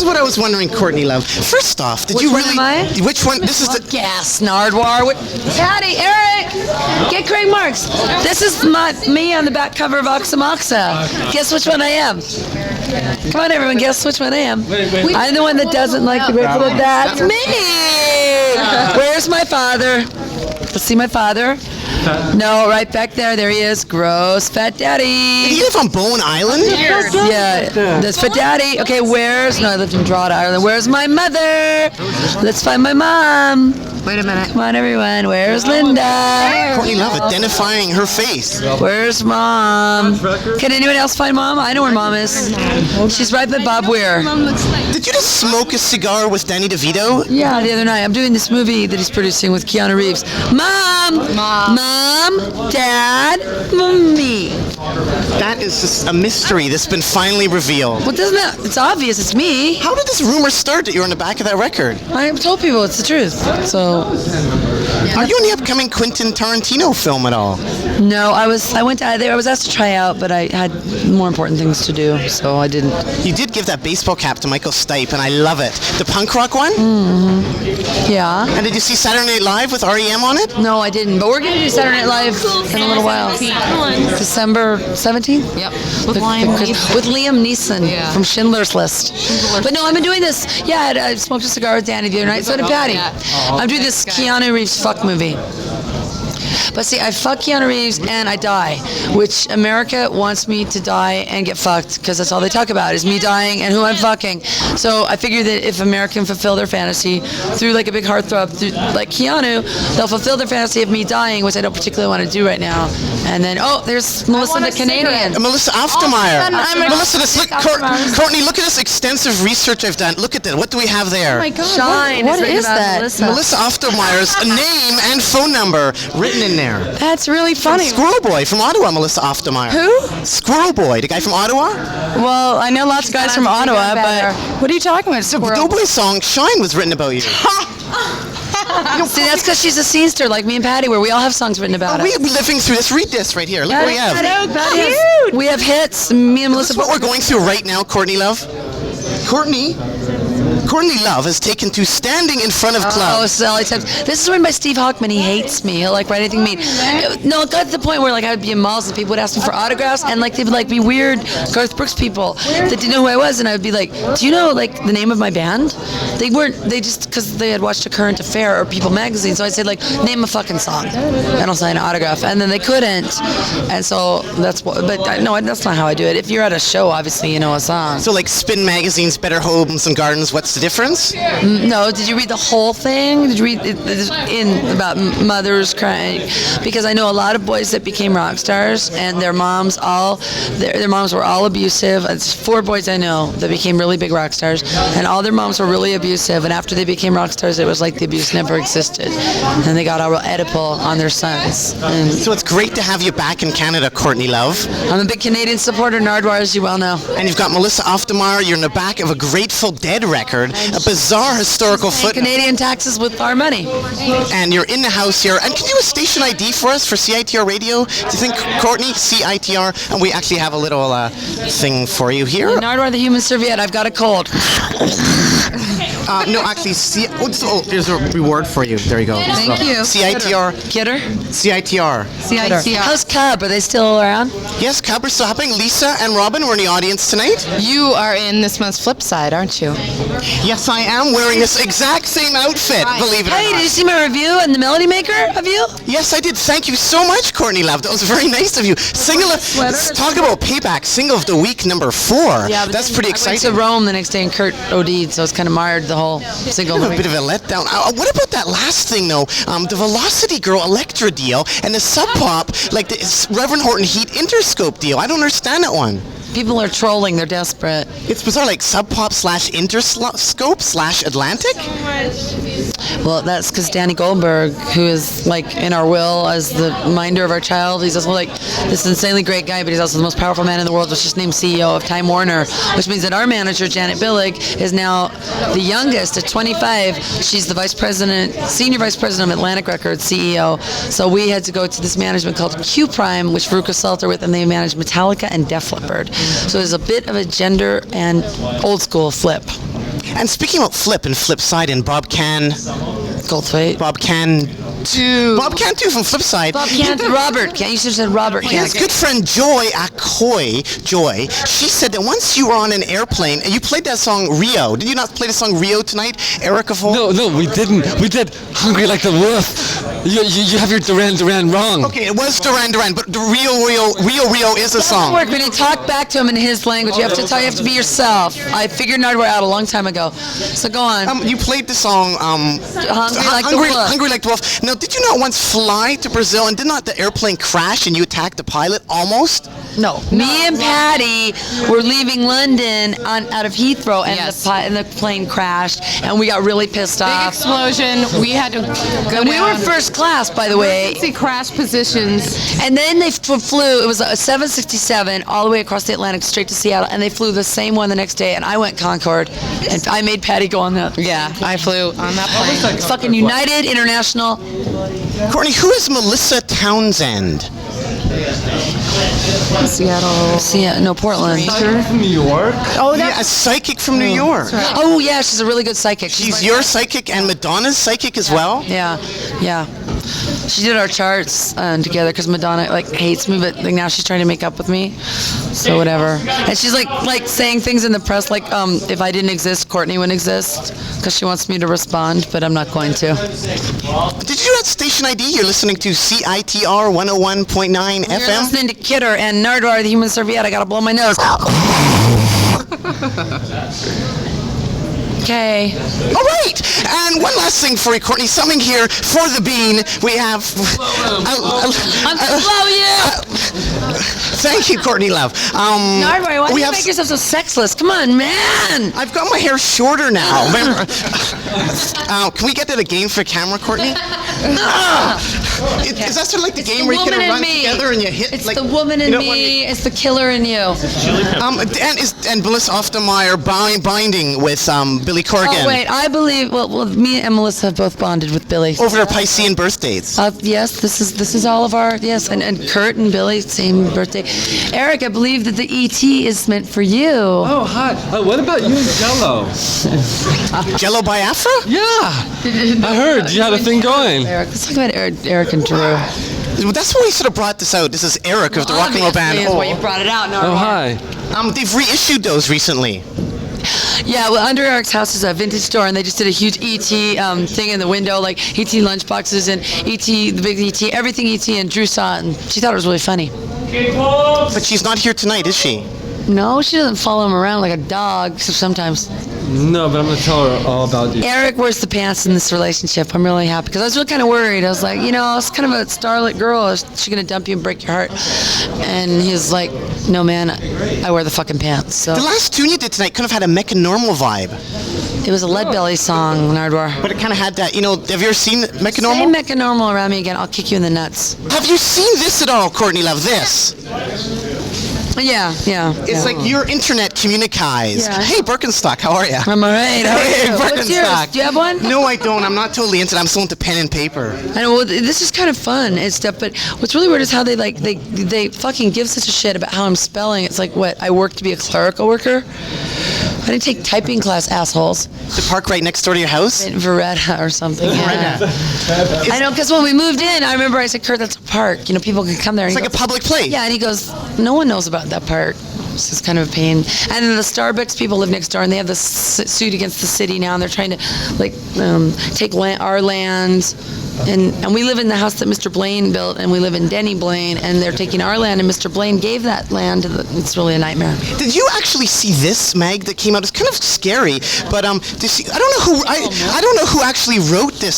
this is what I was wondering, Courtney Love. First off, did Which you one really? am I? Which one? This is the. Yes, Nardwuar. Patty, Eric, get Craig Marks. This is me on the back cover of Oxa Moxa. Guess which one I am? Come on, everyone, guess which one I am. I'm the one that doesn't like the Grateful Dead. That's me. Where's my father? Let's see my father. No, right back there. There he is. Gross fat daddy. Did you live on Bowen Island? Yeah, that's fat daddy. Okay, no, I lived in Drogheda, Ireland. Where's my mother? Let's find my mom. Wait a minute. Come on, everyone. Where's Linda? Courtney Love identifying her face. Where's mom? Can anyone else find mom? I know where mom is. She's right by Bob Weir. Did you just smoke a cigar with Danny DeVito? Yeah, the other night. I'm doing this movie that he's producing with Keanu Reeves. Mom, Dad, Mommy. That is just a mystery that's been finally revealed. Well, doesn't that? It's obvious. It's me. How did this rumor start that you're on the back of that record? I told people it's the truth. So. Are you in the upcoming Quentin Tarantino film at all? No, I went out there. I was asked to try out, but I had more important things to do, so I didn't. You did give that baseball cap to Michael Stipe, and I love it. The punk rock one? Mm-hmm. Yeah. And did you see Saturday Night Live with REM on it? No, I didn't. But we're going to do Saturday Night Live in a little while. December 17th? Yep. With Liam Neeson from Schindler's List. But no, I've been doing this. Yeah, I smoked a cigar with Danny the other night. So did Patty. I'm doing this Keanu Reeves fuck movie. But see, I fuck Keanu Reeves and I die, which America wants me to die and get fucked because that's all they talk about is me dying and who I'm fucking. So I figure that if America can fulfill their fantasy through like a big heartthrob, through like Keanu, they'll fulfill their fantasy of me dying, which I don't particularly want to do right now. And then, there's Melissa the Canadian. Melissa Aftermeyer. Melissa, Courtney, look at this extensive research I've done. Look at that. What do we have there? Oh my God. Shine. What is that? Melissa Aftermeyer's name and phone number written in there. That's really funny. Squirrel Boy from Ottawa, Melissa Aftermeyer. Who? Squirrel Boy, the guy from Ottawa? Well, I know lots of guys from Ottawa, but what are you talking about? The Doughboy song Shine was written about you. See, that's because she's a scenester like me and Patty, where we all have songs written about us. We're living through this. Read this right here. Look what we have. Cute. We have hits. Me and Melissa. This is what we're going through right now, Courtney Love. Courtney Love has taken to standing in front of clubs. Oh, Sally times. This is written by Steve Hockman. He hates me. He'll like write anything mean. No, it got to the point where like I would be in malls and people would ask me for autographs and like they would like be weird Garth Brooks people that didn't know who I was, and I would be like, do you know like the name of my band? They just because they had watched A Current Affair or People magazine, so I'd say like name a fucking song and I'll sign an autograph, and then they couldn't, and so that's what. But no, that's not how I do it. If you're at a show, obviously you know a song. So like Spin Magazine's Better Homes and Gardens, what's the difference? No, did you read the whole thing? Did you read in about mothers crying? Because I know a lot of boys that became rock stars, and their moms their moms were all abusive. It's 4 boys I know that became really big rock stars, and all their moms were really abusive. And after they became rock stars, it was like the abuse never existed, and they got all real Oedipal on their sons. And so it's great to have you back in Canada, Courtney Love. I'm a big Canadian supporter, Nardwuar, as you well know. And you've got Melissa Aftermeyer. You're in the back of a Grateful Dead record, a bizarre historical footnote. Canadian taxes with our money. And you're in the house here. And can you do a station ID for us for CITR Radio? Do you think, Courtney, CITR? And we actually have a little thing for you here. Nardwuar, the human serviette. I've got a cold. No, actually, there's a reward for you. There you go. Thank you. CITR. Kidder? CITR. CITR. How's Cub? Are they still around? Yes, Cub are still happening. Lisa and Robin were in the audience tonight. You are in this month's Flip Side, aren't you? Yes, I am wearing this exact same outfit, believe it or not. Hey, did you see my review on the Melody Maker of you? Yes, I did. Thank you so much, Courtney Love. That was very nice of you. Talk about payback. Single of the week, number 4. Yeah, that's pretty exciting. I went to Rome the next day and Kurt OD'd, so it's kind of marred the whole single. A bit of a letdown. What about that last thing, though? The Velocity Girl Electra deal and the Sub Pop, like the Reverend Horton Heat Interscope deal. I don't understand that one. People are trolling. They're desperate. It's bizarre, like Sub Pop / Interscope / Atlantic? Well, that's because Danny Goldberg, who is like in our will as the minder of our child, he's also like this insanely great guy, but he's also the most powerful man in the world, was just named CEO of Time Warner, which means that our manager, Janet Billig, is now the youngest at 25. She's the senior vice president of Atlantic Records, CEO. So we had to go to this management called Q Prime, which Veruca Salter with, and they manage Metallica and Def Leppard. So there's a bit of a gender and old school flip. And speaking about Flip and Flipside and Bob Can Goldthwait. too from Flipside. Bob Can't. Robert Can't. You should have said Robert Can't. His good friend Joy Acoy, she said that once you were on an airplane and you played that song Rio. Did you not play the song Rio tonight, Erica Fole? No, we didn't. We did Hungry Like the Wolf. You have your Duran wrong. Okay, it was Duran, but the Rio is a song. Work when you talk back to him in his language. You have to be yourself. I figured Nardwuar out a long time ago. So go on. You played the song Hungry Like the Wolf. Now, did you not once fly to Brazil and did not the airplane crash and you attacked the pilot almost? No. Me and Patty were leaving London out of Heathrow, and the plane crashed, and we got really pissed Big off. explosion. We had to go And we were down. first class, by the way. Emergency crash positions. And then they flew, it was a 767 all the way across the Atlantic straight to Seattle, and they flew the same one the next day, and I went Concorde, and I made Patty go on that. Yeah, I flew on that plane. It's fucking United International. Courtney, who is Melissa Townsend? Seattle. Portland. From New York. Oh, A psychic from New York. Oh, yeah, she's a really good psychic. She's your psychic and Madonna's psychic as well? Yeah. She did our charts together because Madonna hates me, but now she's trying to make up with me. So whatever. And she's like saying things in the press like if I didn't exist, Courtney wouldn't exist, because she wants me to respond, but I'm not going to. Did you at Station ID? You're listening to CITR 101.9 You're FM? listening to Kidder and Nardwuar, the human serviette. I gotta blow my nose. Okay. All right. And one last thing for you, Courtney. Something here for the bean. We have... I'm gonna blow you! Thank you, Courtney Love. Nardwuar, why do you make yourself so sexless? Come on, man! I've got my hair shorter now. Remember? Can we get that again for camera, Courtney? Is that sort of like the game where you kind of run together and you hit? It's the woman in me. It's the killer in you. And Melissa Oftemeyer binding with Billy Corgan. Oh wait, I believe. Well, me and Melissa have both bonded with Billy over their Piscean birthdays. Yes, this is all of our and Kurt and Billy same birthday. Eric, I believe that the ET is meant for you. Oh, hi. What about you and Jello? Jello Biafra? Yeah. I heard you had a thing going. Eric, let's talk about Eric and Drew. Well, that's why we sort of brought this out. This is Eric of the rock and roll band. That's why you brought it out. Oh, hi. They've reissued those recently. Yeah, well, under Eric's house is a vintage store, and they just did a huge ET thing in the window, like ET lunchboxes and ET, the big ET, everything ET, and Drew saw it, and she thought it was really funny. But she's not here tonight, is she? No, she doesn't follow him around like a dog, except sometimes. No, but I'm going to tell her all about you. Eric wears the pants in this relationship. I'm really happy, because I was really kind of worried. I was like, it's kind of a starlet girl. Is she going to dump you and break your heart? And he's like, no, man, I wear the fucking pants. So the last tune you did tonight kind of had a Mechanormal vibe. It was a Leadbelly song, Nardwuar. But it kind of had that, have you ever seen Mechanormal? Say Mechanormal around me again. I'll kick you in the nuts. Have you seen this at all, Courtney Love? This? Yeah. It's like your internet communicais. Yeah. Hey, Birkenstock, how are you? I'm all right. How are Hey, you? What's yours? Birkenstock. Do you have one? No, I don't. I'm not totally into it. I'm still into pen and paper. I know. Well, this is kind of fun and stuff, but what's really weird is how they fucking give such a shit about how I'm spelling. It's like, what, I work to be a clerical worker? I didn't take typing class, assholes. The park right next door to your house? In Veretta or something. Yeah. I know, because when we moved in, I remember I said, Kurt, that's a park. People can come there. And It's like a public place. Yeah, and he goes, no one knows about that park. This is kind of a pain. And then the Starbucks people live next door, and they have this suit against the city now, and they're trying to take our land. And we live in the house that Mr. Blaine built, and we live in Denny Blaine, and they're taking our land, and Mr. Blaine gave that land. It's really a nightmare. Did you actually see this, Meg, that came out? It's kind of scary, but I don't know who actually wrote this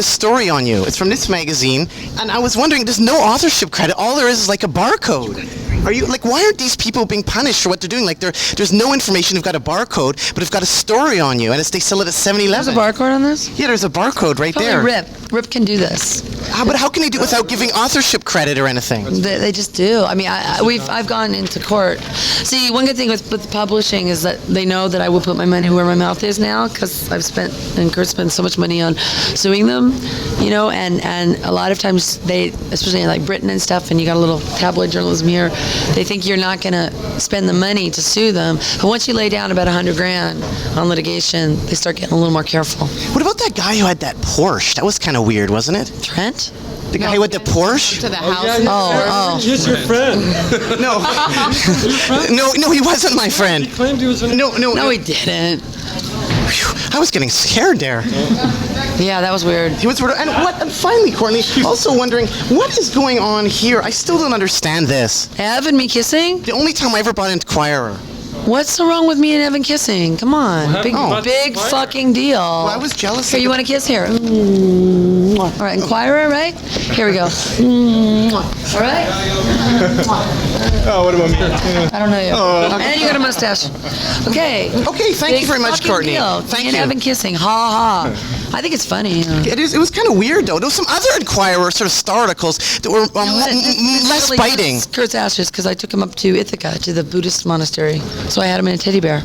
story on you. It's from this magazine, and I was wondering, there's no authorship credit. All there is like a barcode. Are you why aren't these people being punished for what they're doing? There's no information. They've got a barcode, but they've got a story on you, and they sell it at 7-Eleven. There's a barcode on this? Yeah, there's a barcode right there. Rip can do this. But how can they do it without giving authorship credit or anything? They just do. I mean, I've gone into court. See, one good thing with publishing is that they know that I will put my money where my mouth is now, because I've spent, and Kurt spent so much money on suing them, you know, and a lot of times they, especially in like Britain and stuff, and you got a little tabloid journalism here, they think you're not going to spend the money to sue them. But once you lay down about $100,000 on litigation, they start getting a little more careful. What about that guy who had that Porsche? That was kind of weird, wasn't it? Trent? The guy with the Porsche? To the house. He's your friend. No. No, he wasn't my friend. He claimed he was your No, he didn't. Phew, I was getting scared there. Yeah, that was weird. He was, and finally, Courtney, also wondering, what is going on here? I still don't understand this. Evan, me kissing? The only time I ever bought an Inquirer. What's so wrong with me and Evan kissing? Come on. What Big, happened? big fucking deal. Well, I was jealous. Here, you want a kiss? Here. All right, Inquirer, right? Here we go. All right? Oh, what do I mean? I don't know you. And you got a mustache. Okay. Okay, thank you very much, fucking Courtney. Deal. Thank Me and you. Evan kissing. Ha ha. I think it's funny. It was kind of weird, though. There was some other Inquirer sort of star articles that were less biting. Kurt's ashes, because I took him up to Ithaca, to the Buddhist monastery. So I had him in a teddy bear,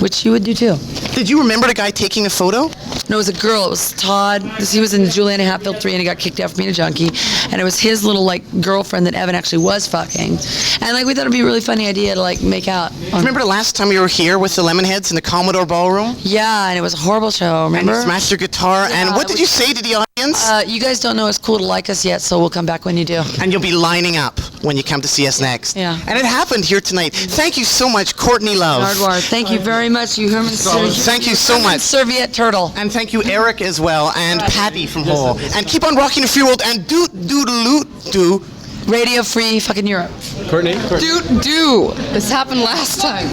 which you would do too. Did you remember the guy taking a photo? No, it was a girl. It was Todd. He was in Juliana Hatfield 3, and he got kicked out for being a junkie. And it was his little like girlfriend that Evan actually was fucking. And like we thought it'd be a really funny idea to like make out. Remember the last time we were here with the Lemonheads in the Commodore Ballroom? Yeah, and it was a horrible show. And Remember? you smashed your guitar. Yeah, and what it did was- you say to the audience? You guys don't know it's cool to like us yet, so we'll come back when you do. And you'll be lining up when you come to see us next. Yeah. And it happened here tonight. Thank you so much, Courtney Love. Nardwuar, thank you very much, you Herman. Thank you so much. Serviette turtle. And thank you, Eric, as well, and Patty from Hull. And keep on rocking the free world, and do. Radio free fucking Europe. Courtney? Do. This happened last time.